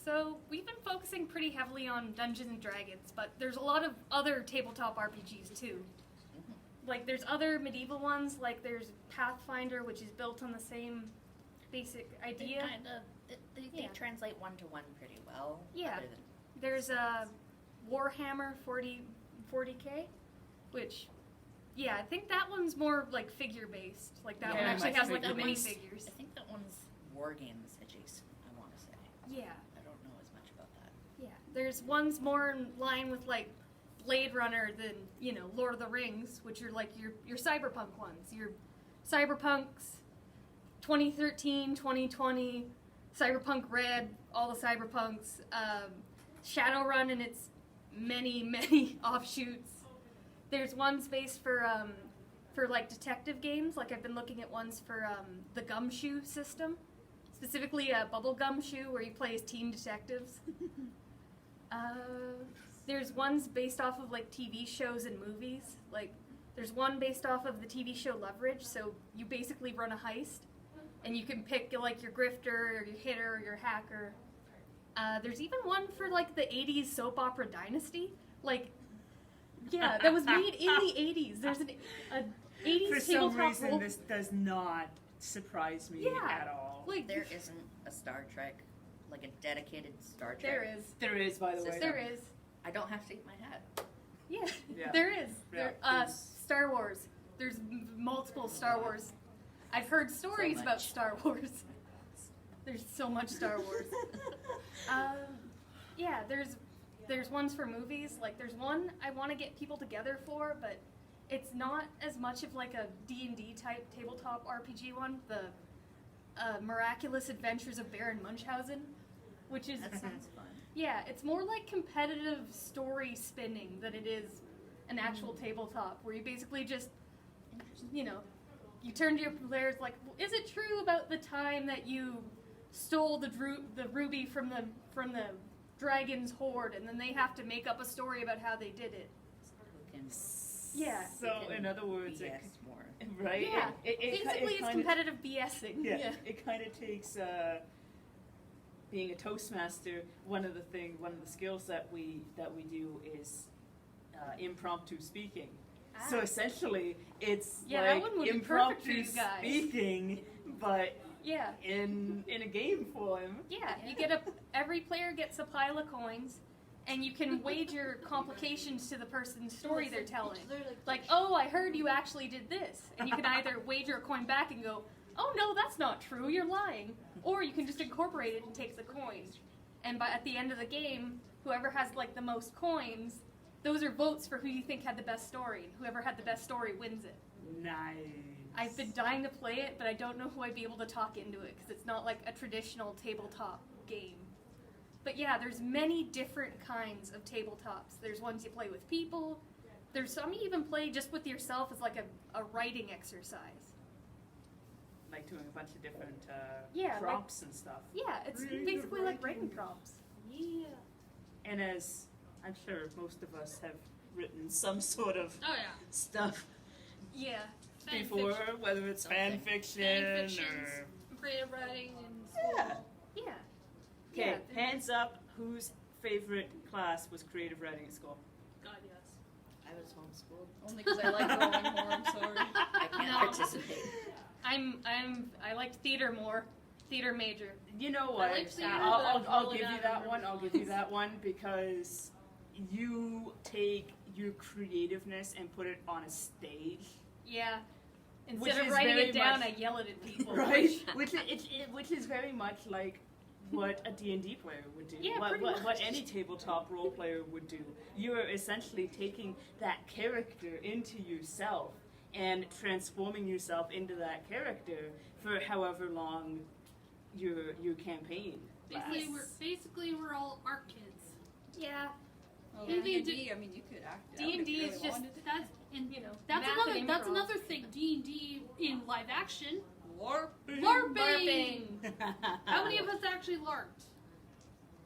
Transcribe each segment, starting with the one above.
So we've been focusing pretty heavily on Dungeons and Dragons, but there's a lot of other tabletop RPGs too. Like there's other medieval ones, like there's Pathfinder, which is built on the same basic idea. They translate one-to-one pretty well. Yeah. There's a Warhammer 40K, which, yeah, I think that one's more like figure-based. Like that one actually has like the minifigures. I think that one's War Games adjacent, I want to say. Yeah. I don't know as much about that. Yeah. There's ones more in line with like Blade Runner than, you know, Lord of the Rings, which are like your cyberpunk ones. Your cyberpunks, 2013, 2020, Cyberpunk Red, all the cyberpunks, Shadowrun and its many offshoots. There's ones based for like detective games. Like I've been looking at ones for the Gumshoe system, specifically a bubble gumshoe where you play as teen detectives. There's ones based off of like TV shows and movies. Like there's one based off of the TV show Leverage. So you basically run a heist, and you can pick like your grifter or your hitter or your hacker. There's even one for like the 80s soap opera Dynasty. Like, yeah, that was made in the 80s. There's an 80s For tabletop some reason, role. this does not surprise me at all. Like There isn't a Star Trek, like a dedicated Star Trek. there is. There is, by the way. There is. I don't have to eat my hat. Yeah, Yeah. there is. Yeah. Star Wars. There's multiple Star Wars. I've heard stories about Star Wars. There's so much Star Wars. Yeah, there's ones for movies. Like there's one I want to get people together for, but it's not as much of like a D&D type tabletop RPG one. The Miraculous Adventures of Baron Munchausen, which is That sounds fun. yeah, it's more like competitive story spinning than it is an actual tabletop, where you basically just, you know, you turn to your players like, is it true about the time that you stole the ruby from the dragon's hoard, and then they have to make up a story about how they did it. Who can Yeah. So, in other words, BS more? right? Yeah. It Basically, it's kinda, competitive BSing. Yeah, it kind of takes being a Toastmaster. One of the skills that we do is impromptu speaking. So essentially, it's that one would like be perfect for impromptu you guys. speaking, but Yeah. in a game form. Yeah, you get every player gets a pile of coins, and you can wager complications to the person's story they're telling. Like, oh, I heard you actually did this. And you can either wager a coin back and go, oh no, that's not true, you're lying. Or you can just incorporate it and take the coin. And at the end of the game, whoever has like the most coins, those are votes for who you think had the best story. And whoever had the best story wins it. Nice. I've been dying to play it, but I don't know who I'd be able to talk into it, because it's not like a traditional tabletop game. But yeah, there's many different kinds of tabletops. There's ones you play with people. There's some you even play just with yourself as like a writing exercise. Like doing a bunch of different prompts and stuff. Yeah, it's basically like writing prompts. Yeah. And as I'm sure most of us have written some sort of Oh yeah. stuff Yeah. Fan before, fiction. whether it's fan fiction Fan fictions, or... creative writing, and school. Yeah. Yeah. Okay, Yeah. hands up, whose favorite class was creative writing at school? God, yes. I was homeschooled. Only because I like drawing more, I'm sorry. I can't No. participate. I liked theater more. Theater major. You know what? like theater, I'll but I'll really give you not that one. under I'll give you that one because you take your creativeness and put it on a stage, Yeah. Which Instead of is writing very it down, much- I yell it at people. right? which is very much like what a D&D player would do. Yeah, what, pretty what much. any tabletop role player would do. You are essentially taking that character into yourself and transforming yourself into that character for however long your campaign lasts. Basically, we're all art kids. Yeah. Well, Yeah. D&D, I mean, you could act it out if D&D you is really just wanted to. That's and You know, that's math another and that's improv. another thing. D&D in live action. LARPing. LARPing. How many of us actually LARPed?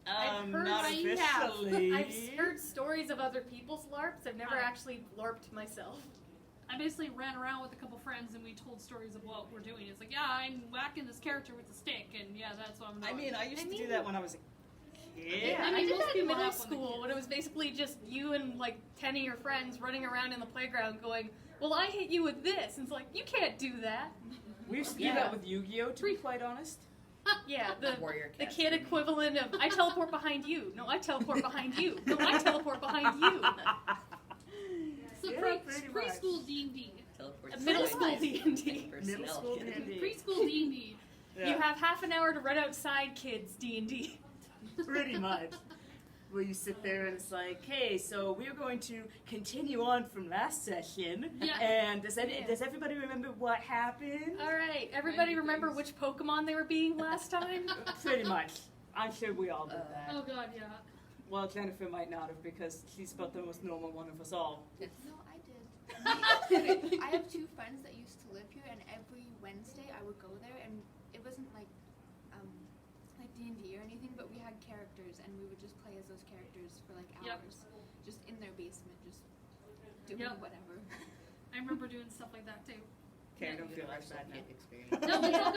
I've heard not I have. officially. I've heard stories of other people's LARPs. I've never I- actually LARPed myself. I basically ran around with a couple friends and we told stories of what we're doing. It's like, yeah, I'm whacking this character with a stick, and yeah, that's what I'm doing. I mean, I used I to do mean- that when I was a kid. Yeah, I I mean, did most that in people middle have when they're school when it was basically just you and like 10 of your friends running around in the playground going, well, I hit you with this. And it's like, you can't do that. We used to do Yeah. that with Yu-Gi-Oh, to be quite honest. Yeah, Warrior the cast kid training. equivalent of, I teleport behind you. No, I teleport behind you. No, I teleport behind you. So Yeah, pretty much. preschool D&D. Teleport Middle to school life. D&D. Middle school Personnel. D&D. Preschool D&D. Yeah, You have half an hour to run outside, kids, D&D. pretty much. Where you sit there and it's like, hey, so we're going to continue on from last session. Yeah. And does everybody remember what happened? All right, everybody remember which Pokemon they were being last time? Pretty much. I'm sure we all did that. Oh god, yeah. Well, Jennifer might not have because she's about the most normal one of us all. No, I did. Okay, I have two friends that used to live here, and every Wednesday I would go there, and it wasn't like D&D or anything, but we had characters, and we would just play as those characters for like Yep. hours, just in their basement, just doing Yep. whatever. I remember doing stuff like that too. Okay, I don't feel like Universal that now. kid experience. No, it's all